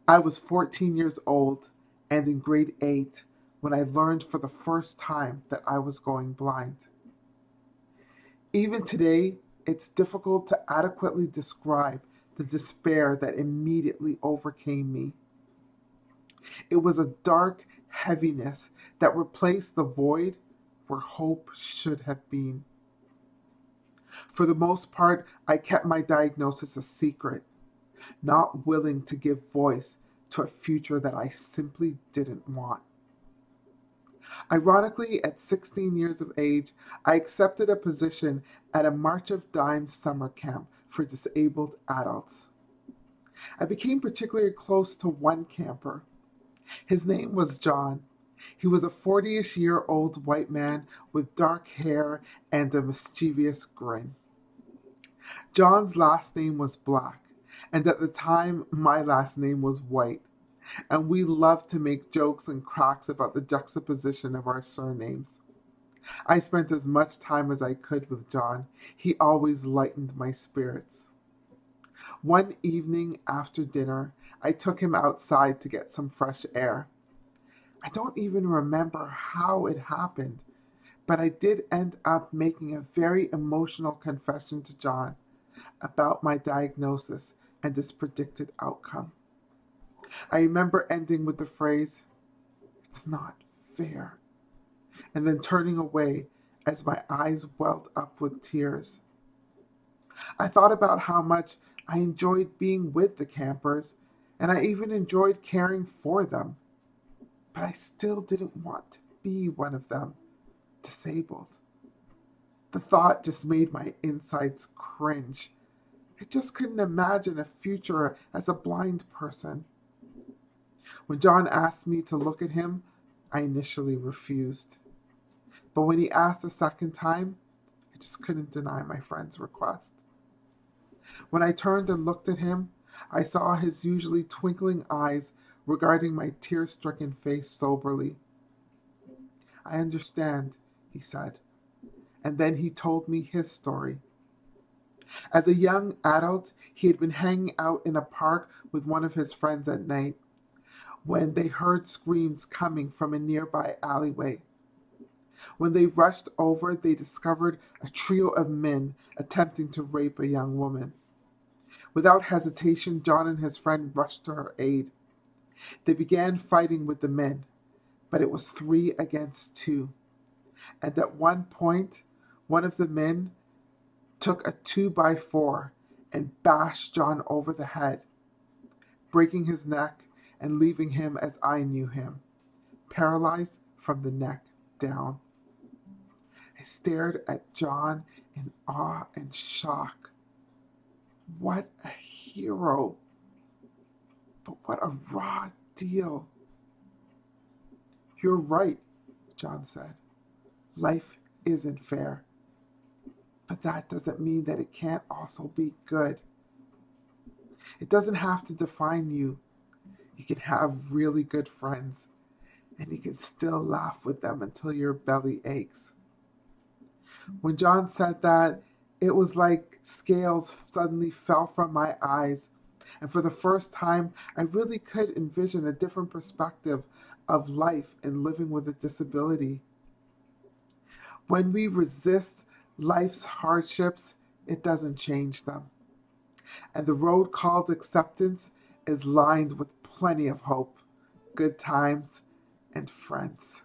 I was 14 years old and in grade 8 when I learned for the first time that I was going blind. Even today, it's difficult to adequately describe the despair that immediately overcame me. It was a dark heaviness that replaced the void where hope should have been. For the most part, I kept my diagnosis a secret, not willing to give voice to a future that I simply didn't want. Ironically, at 16 years of age, I accepted a position at a March of Dimes summer camp for disabled adults. I became particularly close to one camper. His name was John. He was a 40-ish-year-old white man with dark hair and a mischievous grin. John's last name was Black, and at the time, my last name was White, and we loved to make jokes and cracks about the juxtaposition of our surnames. I spent as much time as I could with John. He always lightened my spirits. One evening after dinner, I took him outside to get some fresh air. I don't even remember how it happened, but I did end up making a very emotional confession to John about my diagnosis and its predicted outcome. I remember ending with the phrase, "It's not fair," and then turning away as my eyes welled up with tears. I thought about how much I enjoyed being with the campers, and I even enjoyed caring for them, but I still didn't want to be one of them, disabled. The thought just made my insides cringe. I just couldn't imagine a future as a blind person. When John asked me to look at him, I initially refused. But when he asked a second time, I just couldn't deny my friend's request. When I turned and looked at him, I saw his usually twinkling eyes regarding my tear-stricken face soberly. "I understand," he said, and then he told me his story. As a young adult, he had been hanging out in a park with one of his friends at night when they heard screams coming from a nearby alleyway. When they rushed over, they discovered a trio of men attempting to rape a young woman. Without hesitation, John and his friend rushed to her aid. They began fighting with the men, but it was 3 against 2. And at one point, one of the men took a 2x4 and bashed John over the head, breaking his neck and leaving him as I knew him, paralyzed from the neck down. I stared at John in awe and shock. What a hero! But what a raw deal. "You're right," John said. "Life isn't fair. But that doesn't mean that it can't also be good. It doesn't have to define you. You can have really good friends, and you can still laugh with them until your belly aches." When John said that, it was like scales suddenly fell from my eyes, and for the first time, I really could envision a different perspective of life and living with a disability. When we resist life's hardships, it doesn't change them. And the road called acceptance is lined with plenty of hope, good times, and friends.